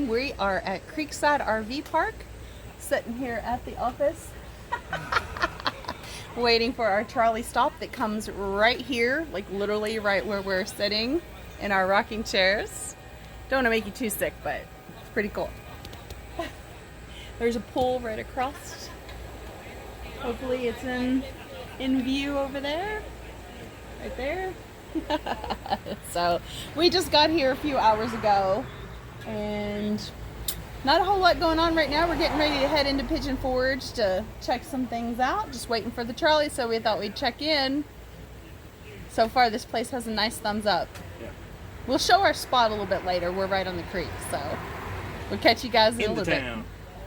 everyone. We are at Creekside RV Park, sitting here at the office, waiting for our Trolly Stop that comes right here, like literally right where we're sitting in our rocking chairs. Don't want to make you too sick, but it's pretty cool. There's a pool right across. Hopefully it's in view over there, right there. So we just got here a few hours ago and not a whole lot going on right now. We're getting ready to head into Pigeon Forge to check some things out, just waiting for the trolley, so we thought we'd check in. So far this place has a nice thumbs up. Yeah. We'll show our spot a little bit later. We're right on the creek, so we'll catch you guys in a little bit.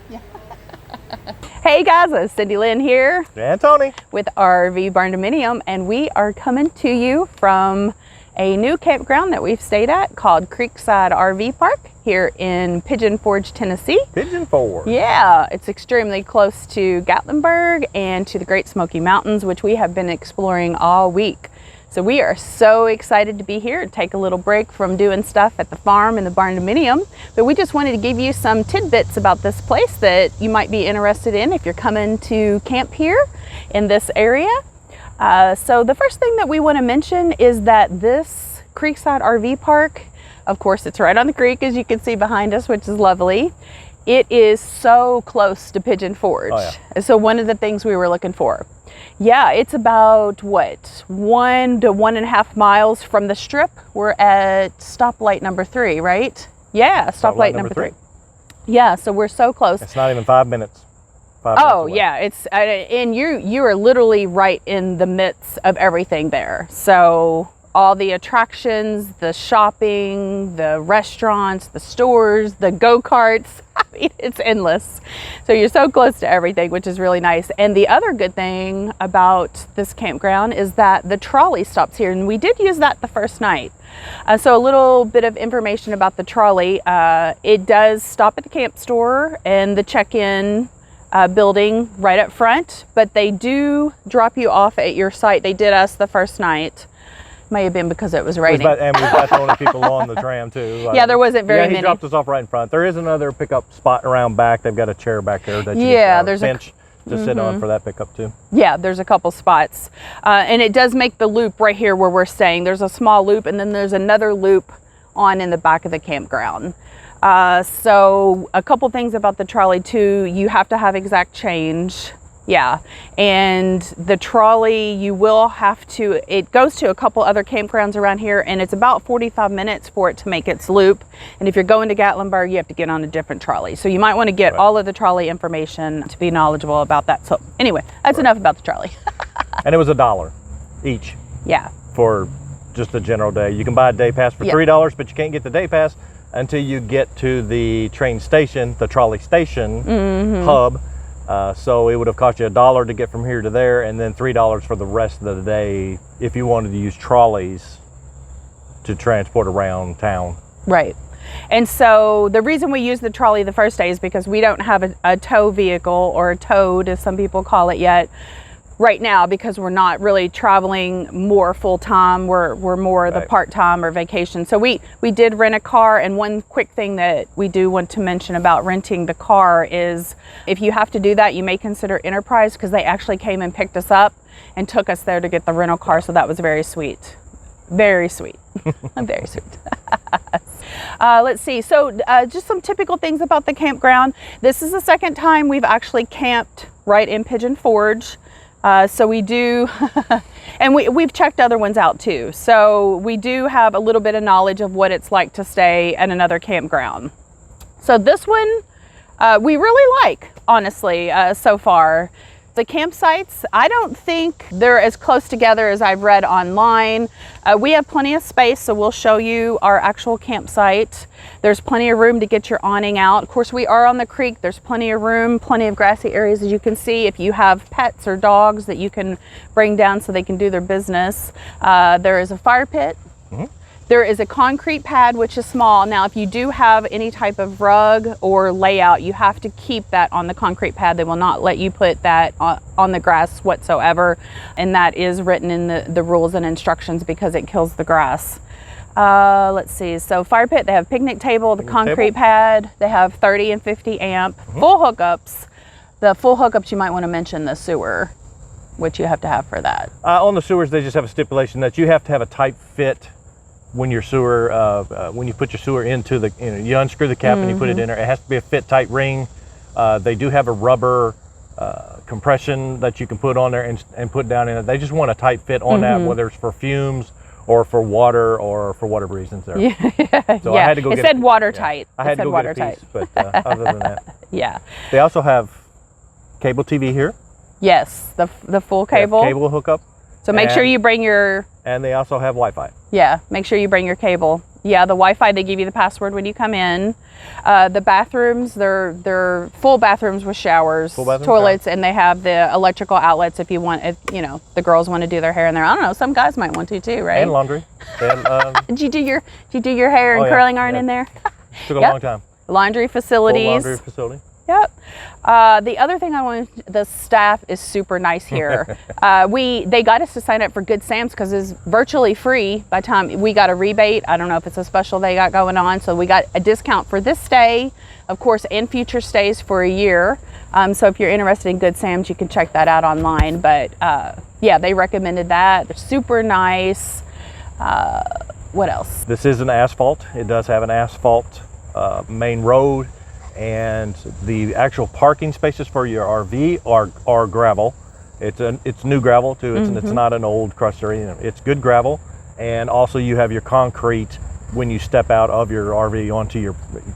Yeah. Hey guys, it's Cindy Lynn here. And Tony. With RV Barndominium, and we are coming to you from a new campground that we've stayed at called Creekside RV Park here in Pigeon Forge, Tennessee. Pigeon Forge. Yeah, it's extremely close to Gatlinburg and to the Great Smoky Mountains, which we have been exploring all week. So we are so excited to be here and take a little break from doing stuff at the farm and the Barndominium. But we just wanted to give you some tidbits about this place that you might be interested in if you're coming to camp here in this area. So the first thing that we want to mention is that this Creekside RV Park, of course, it's right on the creek, as you can see behind us, which is lovely. It is so close to Pigeon Forge. Oh, yeah. So one of the things we were looking for. Yeah, it's about, what, 1 to 1.5 miles from the strip. We're at stoplight number 3, right? Yeah, stoplight number 3. Yeah, so we're so close. It's not even 5 minutes. 5 minutes away. Yeah, it's and you are literally right in the midst of everything there. So all the attractions, the shopping, the restaurants, the stores, the go-karts. I mean, it's endless. So you're so close to everything, which is really nice. And the other good thing about this campground is that the trolley stops here, and we did use that the first night. So a little bit of information about the trolley. It does stop at the Campstore and the check-in building right up front, but they do drop you off at your site. They did us the first night. May have been because it was raining. And we've got the only people on the tram too. Yeah, there wasn't very many. He dropped us off right in front. There is another pickup spot around back. They've got a chair back there that you there's bench to sit on for that pickup too. Yeah, there's a couple spots. And it does make the loop right here where we're staying. There's a small loop, and then there's another loop on in the back of the campground. So a couple things about the trolley too. You have to have exact change. Yeah, and the trolley, you will have to, it goes to a couple other campgrounds around here, and it's about 45 minutes for it to make its loop. And if you're going to Gatlinburg, you have to get on a different trolley. So you might want to get all of the trolley information to be knowledgeable about that. So anyway, that's enough about the trolley. And it was $1 each. Yeah. For just a general day. You can buy a day pass for $3, but you can't get the day pass until you get to the train station, the trolley station hub. So it would have cost you $1 to get from here to there, and then $3 for the rest of the day if you wanted to use trolleys to transport around town. Right. And so the reason we used the trolley the first day is because we don't have a tow vehicle, or a toad as some people call it yet, right now, because we're not really traveling more full-time. We're more the part-time or vacation. So we did rent a car, and one quick thing that we do want to mention about renting the car is if you have to do that, you may consider Enterprise, because they actually came and picked us up and took us there to get the rental car. So that was very sweet. Very sweet. Very sweet. Let's see. So just some typical things about the campground. This is the second time we've actually camped right in Pigeon Forge. So we do, and we've checked other ones out too. So we do have a little bit of knowledge of what it's like to stay at another campground. So this one, we really like, honestly, so far. The campsites, I don't think they're as close together as I've read online. We have plenty of space, so we'll show you our actual campsite. There's plenty of room to get your awning out. Of course, we are on the creek. There's plenty of room, plenty of grassy areas, as you can see. If you have pets or dogs that you can bring down so they can do their business. There is a fire pit. There is a concrete pad, which is small. Now, if you do have any type of rug or layout, you have to keep that on the concrete pad. They will not let you put that on the grass whatsoever. And that is written in the rules and instructions because it kills the grass. Let's see. So fire pit, they have picnic table, the concrete pad. They have 30 and 50 amp full hookups. The full hookups, you might want to mention the sewer, which you have to have for that. On the sewers, they just have a stipulation that you have to have a tight fit when your sewer, when you put your sewer into the, you unscrew the cap and you put it in there. It has to be a fit tight ring. They do have a rubber compression that you can put on there and put down in it. They just want a tight fit on that, whether it's for fumes or for water or for whatever reasons there. So I had to go get it said watertight. I had to go get a piece, but other than that. They also have cable TV here. Yes, the full cable. Cable hookup. So make sure you bring your... And they also have Wi-Fi. Yeah, make sure you bring your cable. Yeah, the Wi-Fi, they give you the password when you come in. The bathrooms, they're full bathrooms with showers, toilets, and they have the electrical outlets if you want, you know, the girls want to do their hair in there. I don't know, some guys might want to too, right? And laundry. Did you do your hair and curling iron in there? Took a long time. Laundry facilities. Full laundry facility. Yep. The other thing I wanted, the staff is super nice here. They got us to sign up for Good Sam's because it's virtually free. By the time we got a rebate, I don't know if it's a special they got going on, so we got a discount for this stay, of course, and future stays for a year. So if you're interested in Good Sam's, you can check that out online. But yeah, they recommended that. They're super nice. What else? This is an asphalt. It does have an asphalt main road. And the actual parking spaces for your RV are gravel. It's new gravel too. It's not an old crushed area. It's good gravel, and also you have your concrete when you step out of your RV onto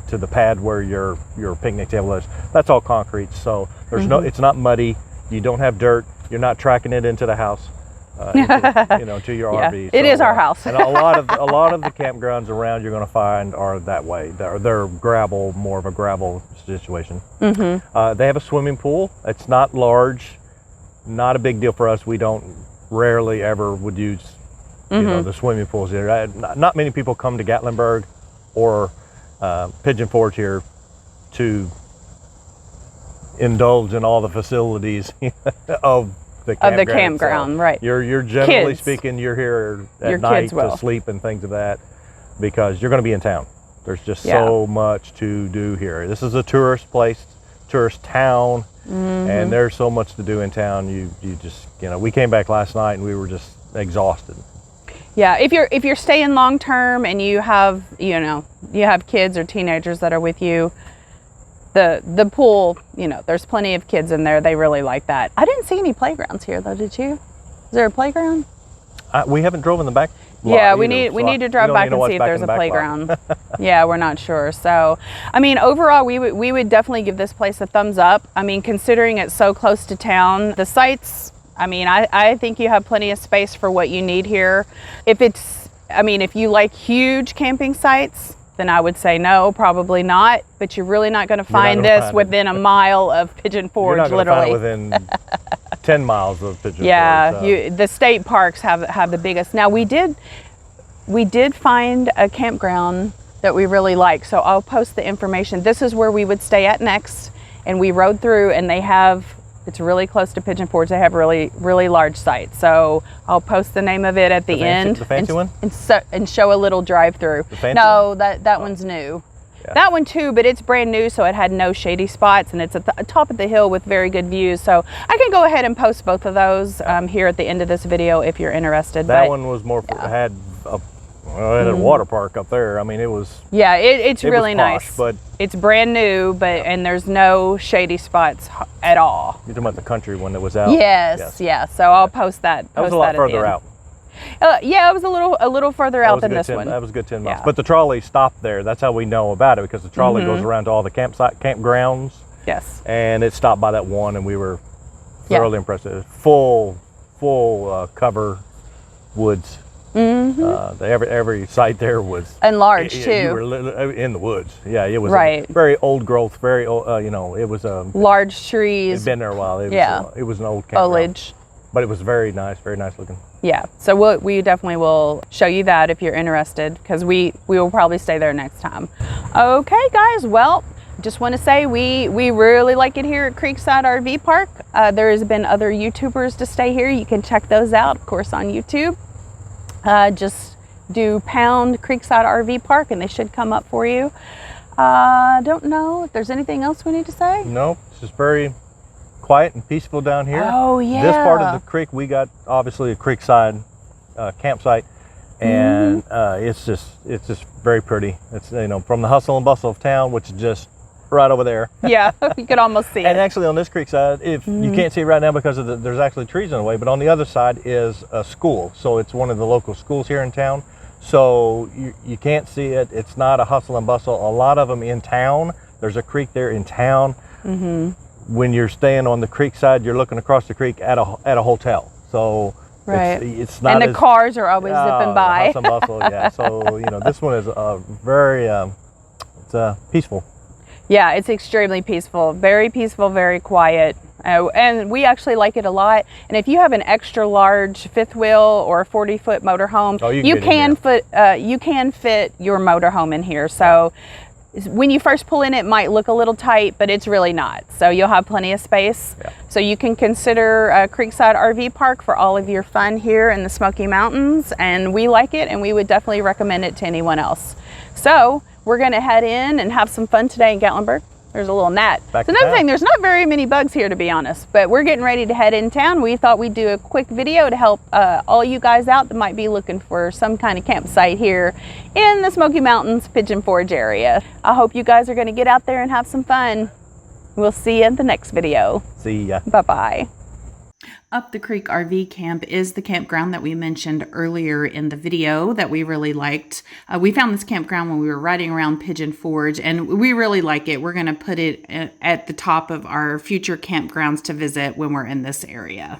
to the pad where your picnic table is. That's all concrete. So there's it's not muddy. You don't have dirt. You're not tracking it into the house. To your RV. It is our house. And a lot of the campgrounds around you're going to find are that way. They're gravel, more of a gravel situation. They have a swimming pool. It's not large, not a big deal for us. We don't rarely ever would use the swimming pools here. Not many people come to Gatlinburg or Pigeon Forge here to indulge in all the facilities of the campground, right? You're generally speaking, you're here at night to sleep and things of that, because you're going to be in town. There's just so much to do here. This is a tourist place, tourist town, and there's so much to do in town. You just, we came back last night and we were just exhausted. Yeah, if you're staying long term and you have kids or teenagers that are with you, the pool, there's plenty of kids in there. They really like that. I didn't see any playgrounds here though, did you? Is there a playground? We haven't driven the back lot Yeah, either, we need to drive back and see if there's a playground. Yeah, we're not sure. So, I mean, overall, we would definitely give this place a thumbs up. I mean, considering it's so close to town, the sites, I mean, I think you have plenty of space for what you need here. If you like huge camping sites, then I would say no, probably not. But you're really not going to find this within a mile of Pigeon Forge, you're not literally. Find it within 10 miles of Pigeon Forge. Yeah, the state parks have the biggest. Now we did find a campground that we really like, so I'll post the information. This is where we would stay at next, and we rode through, and it's really close to Pigeon Forge. They have really, really large sites. So I'll post the name of it at the end. The fancy one? And show a little drive through. No, that one's new. Yeah. That one too, but it's brand new, so it had no shady spots, and it's at the top of the hill with very good views. So I can go ahead and post both of those here at the end of this video if you're interested. That one was more, had a water park up there. I mean, it was. Yeah, it's really posh, nice. But it's brand new, and there's no shady spots at all. You're talking about the country one that was out. Yes. Yeah. So I'll post that. That was a lot further out. Yeah, it was a little further out than this one. That was a good 10 miles. Yeah. But the trolley stopped there. That's how we know about it, because the trolley goes around to all the campgrounds. Yes. And it stopped by that one, and we were thoroughly impressed. Full cover woods. Every site there was enlarged too. You were in the woods. Yeah, it was very old growth. Very old. It was large trees. It'd been there a while. It was an old campground. Foliage. But it was very nice looking. Yeah, so we definitely will show you that if you're interested, because we will probably stay there next time. Okay, guys. Well, just want to say we really like it here at Creekside RV Park. There has been other YouTubers to stay here. You can check those out, of course, on YouTube. Just do pound Creekside RV Park and they should come up for you. Don't know if there's anything else we need to say. No, it's just very quiet and peaceful down here. Oh yeah. This part of the creek, we got obviously a creekside campsite, and it's just very pretty. It's, you know, from the hustle and bustle of town, which is just right over there. Yeah, you could almost see it. And actually on this creek side, if you can't see it right now because of there's actually trees in the way, but on the other side is a school. So it's one of the local schools here in town. So you can't see it. It's not a hustle and bustle. A lot of them in town. There's a creek there in town. When you're staying on the creek side, you're looking across the creek at a hotel. So right. It's not. And the cars are always zipping by. Hustle and bustle, yeah. So you know, this one is very it's peaceful. Yeah, it's extremely peaceful, very quiet. And we actually like it a lot. And if you have an extra large fifth wheel or a 40-foot motorhome, you can fit your motorhome in here. So when you first pull in, it might look a little tight, but it's really not. So you'll have plenty of space. Yeah. So you can consider Creekside RV Park for all of your fun here in the Smoky Mountains. And we like it, and we would definitely recommend it to anyone else. So we're gonna head in and have some fun today in Gatlinburg. There's a little gnat. It's another thing, there's not very many bugs here, to be honest, but we're getting ready to head in town. We thought we'd do a quick video to help all you guys out that might be looking for some kind of campsite here in the Smoky Mountains, Pigeon Forge area. I hope you guys are gonna get out there and have some fun. We'll see you in the next video. See ya. Bye-bye. Up the Creek RV Camp is the campground that we mentioned earlier in the video that we really liked. We found this campground when we were riding around Pigeon Forge, and we really like it. We're going to put it at the top of our future campgrounds to visit when we're in this area.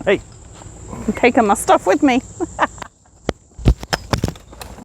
Hey. I'm taking my stuff with me.